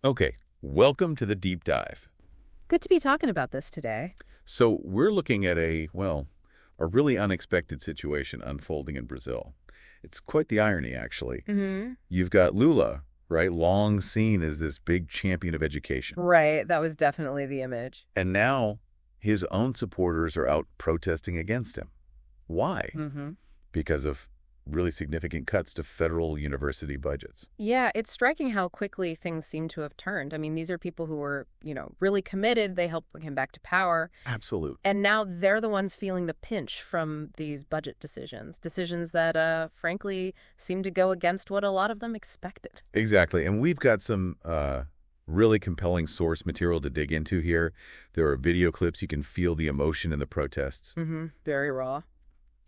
Okay, welcome to the deep dive. Good to be talking about this today. So we're looking at a really unexpected situation unfolding in Brazil. It's quite the irony, actually. You've got Lula, right, long seen as this big champion of education. Right, that was definitely the image. And now his own supporters are out protesting against him. Why? Because of really significant cuts to federal university budgets. Yeah, it's striking how quickly things seem to have turned. I mean, these are people who were, really committed. They helped bring him back to power. Absolute. And now they're the ones feeling the pinch from these budget decisions. Decisions that, frankly, seem to go against what a lot of them expected. Exactly. And we've got some really compelling source material to dig into here. There are video clips. You can feel the emotion in the protests. Very raw.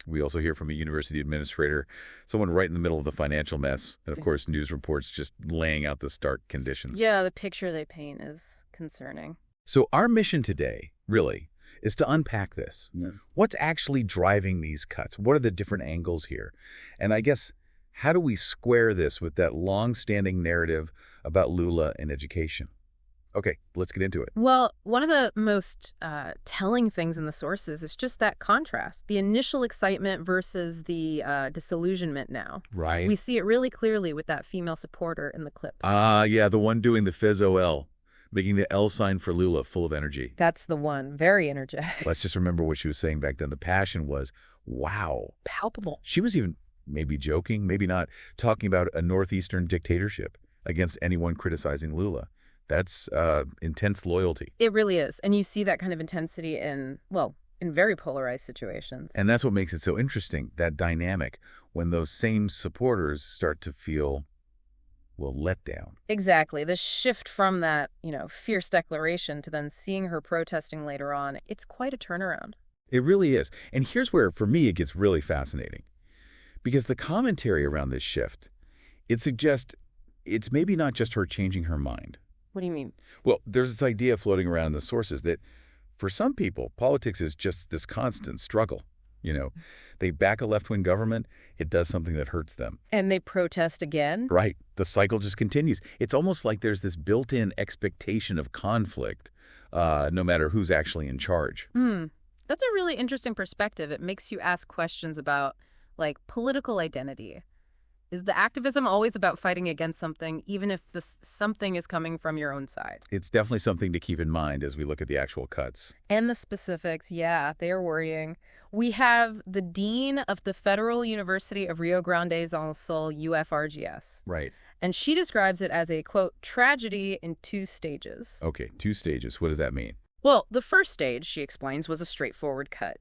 We also hear from a university administrator, someone right in the middle of the financial mess. And, of course, news reports just laying out the stark conditions. Yeah, the picture they paint is concerning. So our mission today, really, is to unpack this. What's actually driving these cuts? What are the different angles here? And I guess, how do we square this with that long-standing narrative about Lula and education? Okay, let's get into it. Well, one of the most telling things in the sources is just that contrast, the initial excitement versus the disillusionment now. Right. We see it really clearly with that female supporter in the clips. Yeah, the one doing the Fez OL, making the L sign for Lula, full of energy. That's the one. Very energetic. Let's just remember what she was saying back then. The passion was, wow. Palpable. She was even, maybe joking, maybe not, talking about a northeastern dictatorship against anyone criticizing Lula. That's intense loyalty. It really is. And you see that kind of intensity in very polarized situations. And that's what makes it so interesting, that dynamic, when those same supporters start to feel, let down. Exactly. The shift from that, fierce declaration to then seeing her protesting later on, it's quite a turnaround. It really is. And here's where, for me, it gets really fascinating. Because the commentary around this shift, it suggests it's maybe not just her changing her mind. What do you mean? Well, there's this idea floating around in the sources that for some people, politics is just this constant struggle. They back a left-wing government, it does something that hurts them. And they protest again? Right. The cycle just continues. It's almost like there's this built-in expectation of conflict, no matter who's actually in charge. That's a really interesting perspective. It makes you ask questions about, political identity. Is the activism always about fighting against something, even if something is coming from your own side? It's definitely something to keep in mind as we look at the actual cuts. And the specifics, yeah, they are worrying. We have the dean of the Federal University of Rio Grande do Sul, UFRGS. Right. And she describes it as a, quote, tragedy in 2 stages. Okay, 2 stages. What does that mean? Well, the first stage, she explains, was a straightforward cut.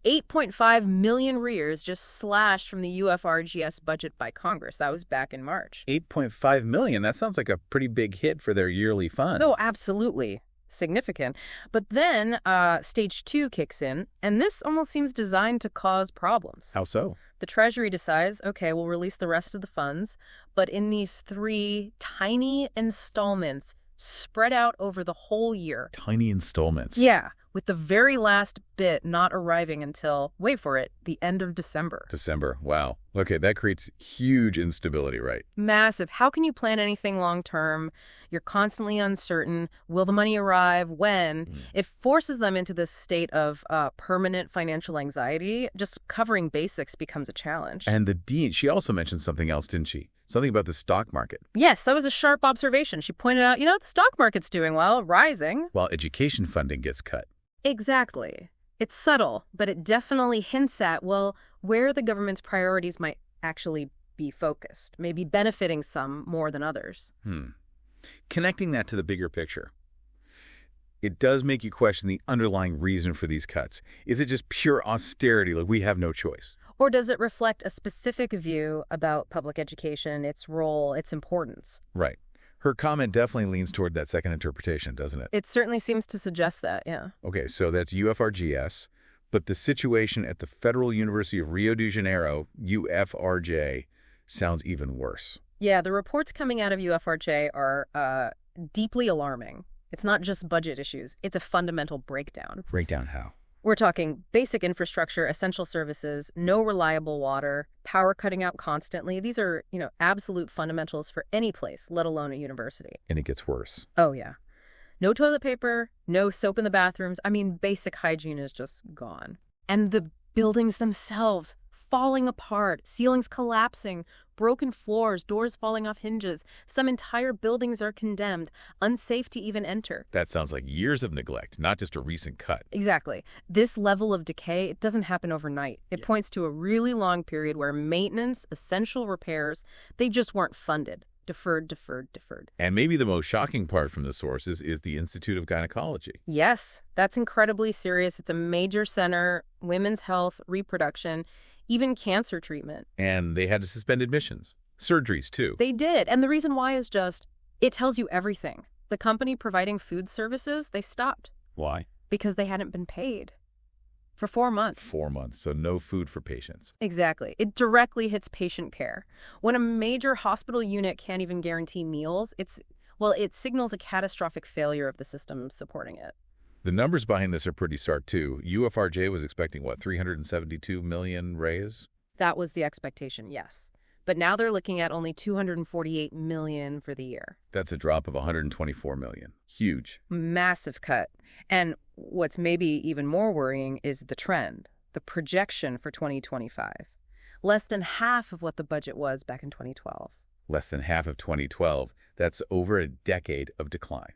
8.5 million rears just slashed from the UFRGS budget by Congress. That was back in March. 8.5 million? That sounds like a pretty big hit for their yearly funds. Oh, absolutely. Significant. But then stage 2 kicks in, and this almost seems designed to cause problems. How so? The Treasury decides, okay, we'll release the rest of the funds, but in these 3 tiny installments spread out over the whole year. Tiny installments. Yeah, with the very last bit not arriving until, wait for it, the end of December. December, wow. Okay, that creates huge instability, right? Massive. How can you plan anything long term? You're constantly uncertain. Will the money arrive? When? It forces them into this state of permanent financial anxiety. Just covering basics becomes a challenge. And the dean, she also mentioned something else, didn't she? Something about the stock market. Yes, that was a sharp observation. She pointed out, the stock market's doing well, rising. While education funding gets cut. Exactly. It's subtle, but it definitely hints at, where the government's priorities might actually be focused, maybe benefiting some more than others. Connecting that to the bigger picture, it does make you question the underlying reason for these cuts. Is it just pure austerity, like we have no choice? Or does it reflect a specific view about public education, its role, its importance? Right. Her comment definitely leans toward that second interpretation, doesn't it? It certainly seems to suggest that, yeah. Okay, so that's UFRGS, but the situation at the Federal University of Rio de Janeiro, UFRJ, sounds even worse. Yeah, the reports coming out of UFRJ are deeply alarming. It's not just budget issues. It's a fundamental breakdown. Breakdown how? We're talking basic infrastructure, essential services, no reliable water, power cutting out constantly. These are, absolute fundamentals for any place, let alone a university. And it gets worse. Oh, yeah. No toilet paper, no soap in the bathrooms. I mean, basic hygiene is just gone. And the buildings themselves falling apart, ceilings collapsing, broken floors, doors falling off hinges. Some entire buildings are condemned, unsafe to even enter. That sounds like years of neglect, not just a recent cut. Exactly. This level of decay, it doesn't happen overnight. It points to a really long period where maintenance, essential repairs, they just weren't funded. Deferred, deferred, deferred. And maybe the most shocking part from the sources is the Institute of Gynecology. Yes, that's incredibly serious. It's a major center, women's health, reproduction, even cancer treatment. And they had to suspend admissions. Surgeries, too. They did. And the reason why is just, it tells you everything. The company providing food services, they stopped. Why? Because they hadn't been paid. For 4 months. 4 months, so no food for patients. Exactly. It directly hits patient care. When a major hospital unit can't even guarantee meals, it signals a catastrophic failure of the system supporting it. The numbers behind this are pretty stark, too. UFRJ was expecting, 372 million raise? That was the expectation, yes. But now they're looking at only 248 million for the year. That's a drop of 124 million. Huge. Massive cut. And what's maybe even more worrying is the trend, the projection for 2025. Less than half of what the budget was back in 2012. Less than half of 2012. That's over a decade of decline.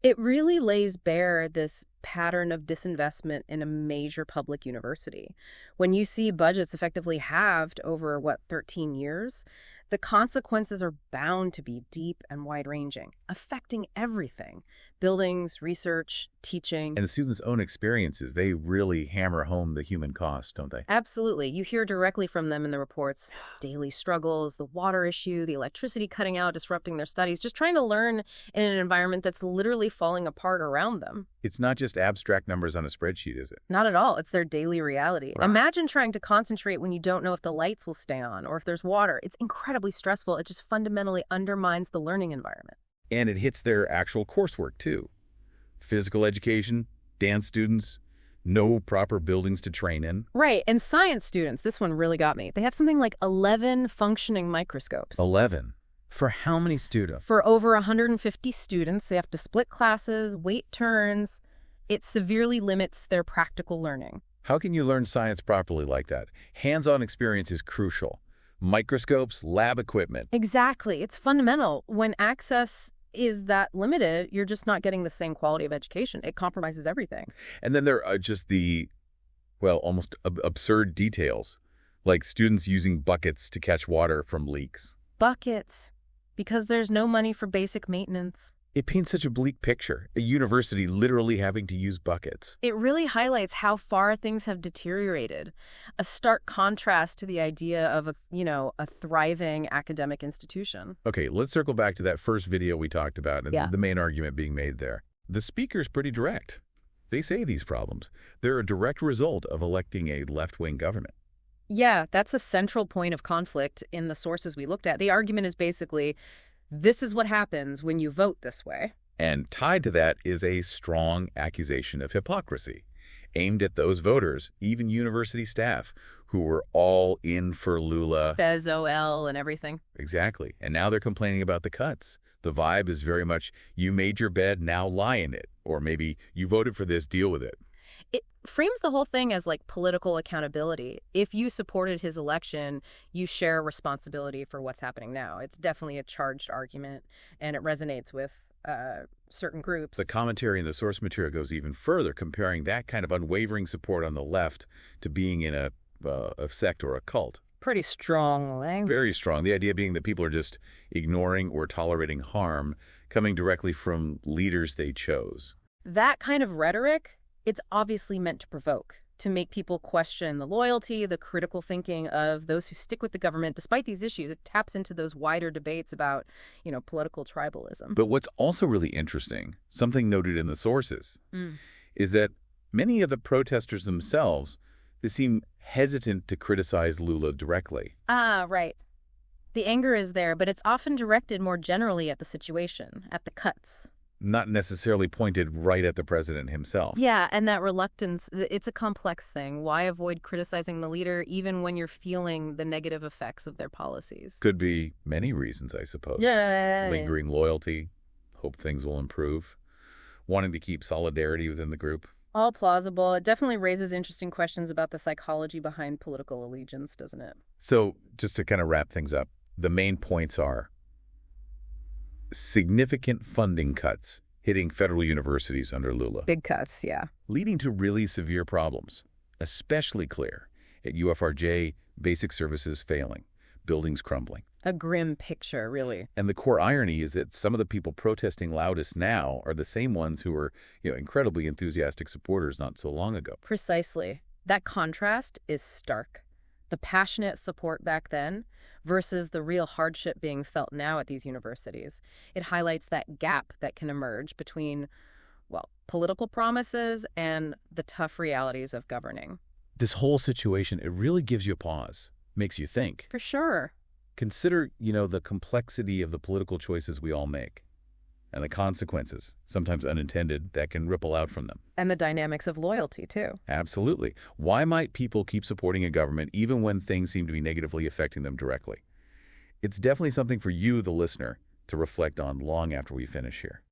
It really lays bare this pattern of disinvestment in a major public university. When you see budgets effectively halved over, 13 years, the consequences are bound to be deep and wide-ranging, affecting everything. Buildings, research, teaching. And the students' own experiences, they really hammer home the human cost, don't they? Absolutely. You hear directly from them in the reports. Daily struggles, the water issue, the electricity cutting out, disrupting their studies, just trying to learn in an environment that's literally falling apart around them. It's not just abstract numbers on a spreadsheet, is it? Not at all. It's their daily reality. Right. Imagine trying to concentrate when you don't know if the lights will stay on or if there's water. It's incredibly stressful. It just fundamentally undermines the learning environment. And it hits their actual coursework, too. Physical education, dance students, no proper buildings to train in. Right. And science students, this one really got me. They have something like 11 functioning microscopes. 11? For how many students? For over 150 students. They have to split classes, wait turns. It severely limits their practical learning. How can you learn science properly like that? Hands-on experience is crucial. Microscopes, lab equipment. Exactly. It's fundamental. When access is that limited, you're just not getting the same quality of education. It compromises everything. And then there are just the, almost absurd details, like students using buckets to catch water from leaks. Buckets. Because there's no money for basic maintenance. It paints such a bleak picture, a university literally having to use buckets. It really highlights how far things have deteriorated. A stark contrast to the idea of a thriving academic institution. Okay, let's circle back to that first video we talked about and the main argument being made there. The speaker's pretty direct. They say these problems, they're a direct result of electing a left-wing government. Yeah, that's a central point of conflict in the sources we looked at. The argument is basically, this is what happens when you vote this way. And tied to that is a strong accusation of hypocrisy, aimed at those voters, even university staff, who were all in for Lula. Bezol and everything. Exactly. And now they're complaining about the cuts. The vibe is very much, you made your bed, now lie in it. Or maybe, you voted for this, deal with it. It frames the whole thing as like political accountability. If you supported his election, you share responsibility for what's happening now. It's definitely a charged argument, and it resonates with certain groups. The commentary in the source material goes even further, comparing that kind of unwavering support on the left to being in a sect or a cult. Pretty strong language. Very strong. The idea being that people are just ignoring or tolerating harm coming directly from leaders they chose. That kind of rhetoric, it's obviously meant to provoke, to make people question the loyalty, the critical thinking of those who stick with the government despite these issues. It taps into those wider debates about, political tribalism. But what's also really interesting, something noted in the sources, is that many of the protesters themselves, they seem hesitant to criticize Lula directly. Ah, right. The anger is there, but it's often directed more generally at the situation, at the cuts. not necessarily pointed right at the president himself. Yeah, and that reluctance, it's a complex thing. Why avoid criticizing the leader even when you're feeling the negative effects of their policies? Could be many reasons, I suppose. Yeah. Lingering loyalty, hope things will improve, wanting to keep solidarity within the group. All plausible. It definitely raises interesting questions about the psychology behind political allegiance, doesn't it? So just to kind of wrap things up, the main points are significant funding cuts hitting federal universities under Lula. Big cuts, yeah. Leading to really severe problems, especially clear at UFRJ, basic services failing, buildings crumbling. A grim picture, really. And the core irony is that some of the people protesting loudest now are the same ones who were, incredibly enthusiastic supporters not so long ago. Precisely. That contrast is stark. The passionate support back then versus the real hardship being felt now at these universities. It highlights that gap that can emerge between, political promises and the tough realities of governing. This whole situation, it really gives you a pause, makes you think. For sure. Consider, the complexity of the political choices we all make and the consequences, sometimes unintended, that can ripple out from them. And the dynamics of loyalty, too. Absolutely. Why might people keep supporting a government even when things seem to be negatively affecting them directly? It's definitely something for you, the listener, to reflect on long after we finish here.